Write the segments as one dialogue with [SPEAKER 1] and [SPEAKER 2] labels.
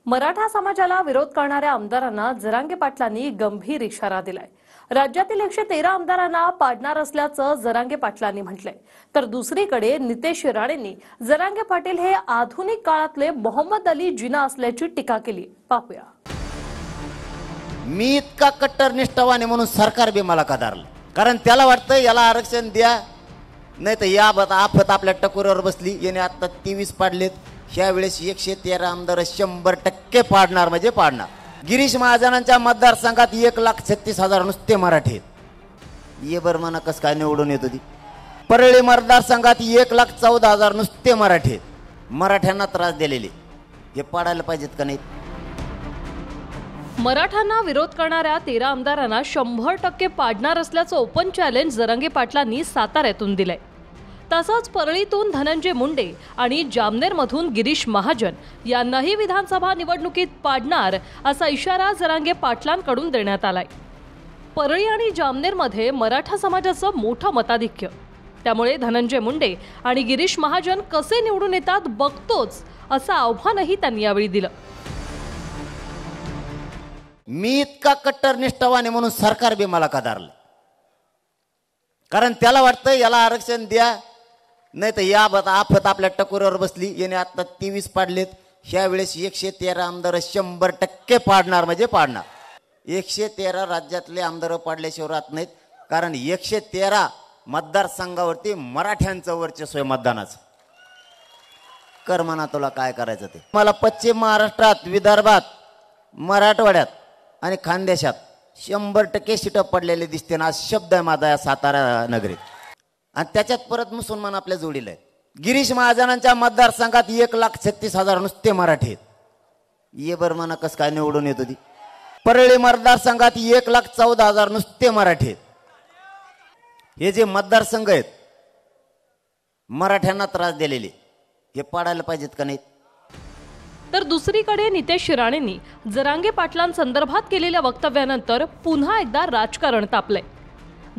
[SPEAKER 1] मराठा समाजाला विरोध करणाऱ्या आमदारांना जरांगे पाटलांनी गंभीर इशारा दिलाय। राज्यातील 113 आमदारांना पाडणार असल्याचं जरांगे पाटलांनी म्हटलंय। तर दुसरीकडे नितेश राणेंनी जरांगे पाटील हे आधुनिक काळातले मोहम्मद अली जिना असल्याची टीका केली। पाहूया।
[SPEAKER 2] मी इतका कट्टर निष्ठावान म्हणून सरकार बी मला कदारलं, कारण त्याला वाटतं याला आरक्षण द्या, नाही तर या आफत आपल्या टकोरावर बसली। याने आता 23 पाडलेत, ह्या वेळेस 113 आमदार 100% पाडणार म्हणजे पाडणार। गिरीश महाजनांच्या मतदारसंघात 1,36,000 नुसते मराठी आहेत। ये बर्माना कस काय निवडून येत होती। परळी मतदारसंघात 1,14,000 नुसते मराठी आहेत। मराठ्यांना त्रास दिलेले हे पाडायला पाहिजेत का नाही?
[SPEAKER 1] मराठ्यांना विरोध करणाऱ्या 13 आमदारांना 100% पाडणार असल्याचं ओपन चॅलेंज जरांगे पाटलांनी साताऱ्यातून दिलंय। तसंच परळीतून धनंजय मुंडे आणि जामनेरमधून गिरीश महाजन यांनाही विधानसभा निवडणुकीत पाडणार असा इशारा जरांगे पाटलांकडून देण्यात आलाय। परळी आणि जामनेरमध्ये मराठा समाजाचं मोठं मताधिक्य, त्यामुळे धनंजय मुंडे आणि गिरीश महाजन कसे निवडून येतात बघतोच असं आव्हानही त्यांनी यावेळी दिलं।
[SPEAKER 2] मी इतका कट्टर निष्ठावान म्हणून सरकार बी मला कदारलं, कारण त्याला वाटतं याला आरक्षण द्या, नाही तर या आफत आपल्या टकोरावर बसली। याने आता 23 पाडलेत, ह्या वेळेस 113 आमदार 100% पाडणार म्हणजे पाडणार। 113 राज्यातले आमदार पाडल्याशिवाय राहत नाहीत, कारण 113 मतदारसंघावरती मराठ्यांचं वर्चस्व आहे मतदानाचं। कर म्हणा तुला काय करायचं ते। मला पश्चिम महाराष्ट्रात, विदर्भात, मराठवाड्यात आणि खानदेशात 100% सीटं पडलेले दिसते ना, शब्द आहे माझा या सातारा नगरीत। आणि त्याच्यात परत मुसलमान आपल्या जोडीला आहेत। गिरीश महाजनांच्या मतदारसंघात 1,36,000 नुसते मराठी आहेत। ये बर्माना कस काय निवडून येत होती। परळी मतदारसंघात 1,14,000 नुसते मराठी आहेत। हे जे मतदारसंघ आहेत मराठ्यांना त्रास दिलेले हे पाडायला पाहिजेत का नाही?
[SPEAKER 1] तर दुसरीकडे नितेश राणेंनी जरांगे पाटलांसंदर्भात केलेल्या वक्तव्यानंतर पुन्हा एकदा राजकारण तापलंय।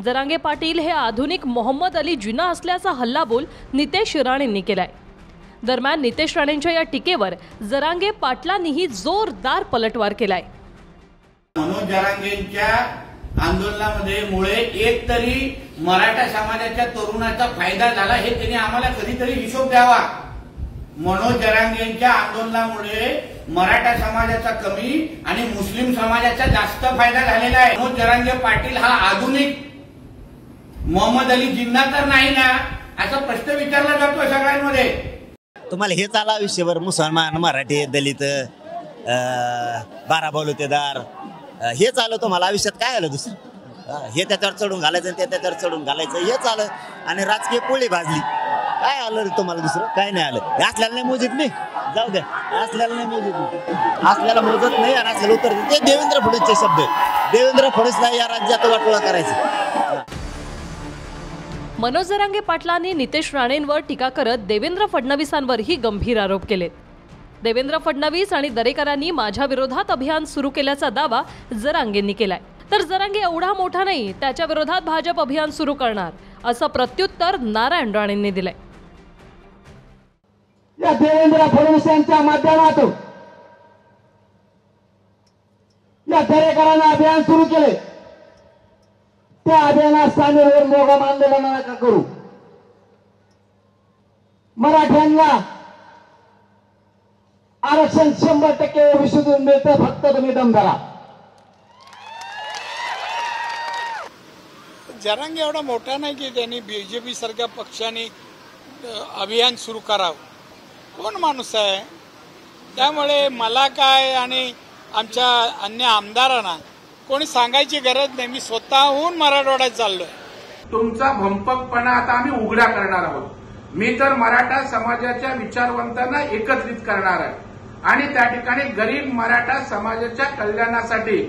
[SPEAKER 1] जरांगे पाटील हे आधुनिक मोहम्मद अली जिना असल्याचा हल्लाबोल नितेश राणेंनी केलाय। दरम्यान नितेश राणेंच्या या टीकेवर जरांगे पाटलांनीही जोरदार पलटवार केलाय।
[SPEAKER 3] मनोज जरांगेंच्या आंदोलनामध्ये मुळे एक तरी मराठा समाजाच्या तरुणाचा फायदा झाला हे त्यांनी आम्हाला कधीतरी हिशोब द्यावा। मनोज जरांगेंच्या आंदोलनामुळे मराठा समाजाचा कमी आणि मुस्लिम समाजाचा जास्त फायदा झालेला आहे। मनोज जरांगे पाटील हा आधुनिक मोहम्मद अली जिन्ना तर नाही ना, असा प्रश्न विचारला जातो सगळ्यांमध्ये।
[SPEAKER 2] तुम्हाला हेच आला आयुष्यभर मुसलमान, मराठी, दलित, 12 बलुतेदार हेच आलं तुम्हाला आयुष्यात? काय आलं दुसरं? हे त्याच्यावर चढून घालायचं, ते त्याच्यावर चढून घालायचं, हेच आलं। आणि राजकीय पोळी भाजली, काय आलं रे तुम्हाला दुसरं? काय नाही आलं। असल्याला नाही मोजत नाही, जाऊ द्या, असल्याला नाही मोजत नाही, असल्याला मोजत नाही आणि असल्याला उत्तर देते देवेंद्र फडणवीसचे शब्द। देवेंद्र फडणवीसला या राज्यात वाटोळा करायचं।
[SPEAKER 1] मनोज जरांगे पाटलांनी नितेश राणेंवर टीका करत देवेंद्र फडणवीसांवरही गंभीर आरोप केलेत। देवेंद्र फडणवीस आणि दरेकरांनी माझ्या विरोधात अभियान सुरू केल्याचा दावा जरांगेंनी केलाय। तर जरांगे एवढा मोठा नाही, त्याच्या विरोधात भाजप अभियान सुरू करणार असं प्रत्युत्तर नारायण राणेंनी दिलंय।
[SPEAKER 4] या देवेंद्र फडणवीसांच्या माध्यमातून या दरेकरांना अभियान सुरू केले, त्या अभियानात सामील होऊन मोगम आंदोलन नका करू। मराठ्यांना आरक्षण 100% ओबीसीतून मिळतं, फक्त तुम्ही दम धरा।
[SPEAKER 5] जरांगे एवढा मोठा नाही की त्यांनी बीजेपी सारख्या पक्षाने अभियान सुरू करावं। कोण माणूस आहे? त्यामुळे मला काय आणि आमच्या अन्य आमदारांना कोणी सांगायची गरज नाही। मी स्वतःहून मराठवाड्यात चाललोय।
[SPEAKER 6] तुमचा भंपकपणा आता आम्ही उघडा करणार आहोत। मी तर मराठा समाजाच्या विचारवंतांना एकत्रित करणार आहे आणि त्या ठिकाणी गरीब मराठा समाजाच्या कल्याणासाठी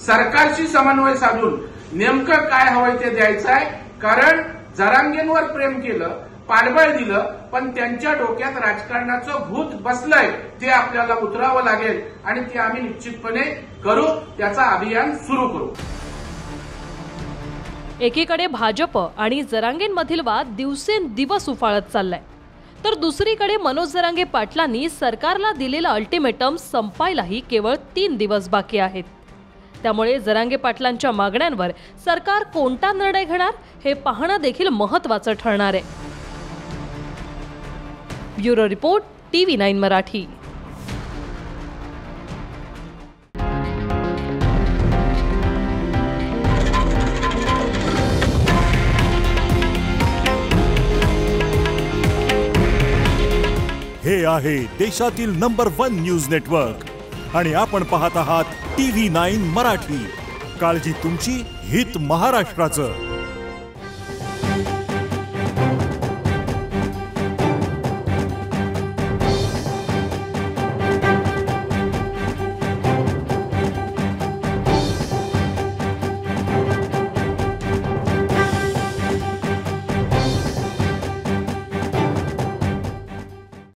[SPEAKER 6] सरकारशी समन्वय साधून नेमकं काय हवंय ते द्यायचं आहे। कारण जरांगेंवर प्रेम केलं, पाठबळ दिलं, पण त्यांच्या डोक्यात राजकारणाचं भूत बसलंय, ते आपल्याला उतरावं लागेल आणि ते आम्ही निश्चितपणे करू, त्याचा अभियान सुरू करू।
[SPEAKER 1] एकीकडे भाजप आणि जरांगेंमधील वाद दिवसेंदिवस उफाळत चाललाय, तर दुसरीकडे मनोज जरांगे पाटलांनी सरकारला दिलेलं अल्टिमेटम संपायलाही केवळ 3 दिवस बाकी आहेत. त्यामुळे जरांगे पाटलांच्या मागण्यांवर सरकार कोणता निर्णय घेणार हे पाहणं देखील महत्त्वाचं ठरणार आहे. Bureau report, TV9 Marathi.
[SPEAKER 7] हे आहे देशातील नंबर 1 न्यूज नेटवर्क आणि आपण पाहत आहात TV9 मराठी. काळजी तुमची, हित महाराष्ट्राचं.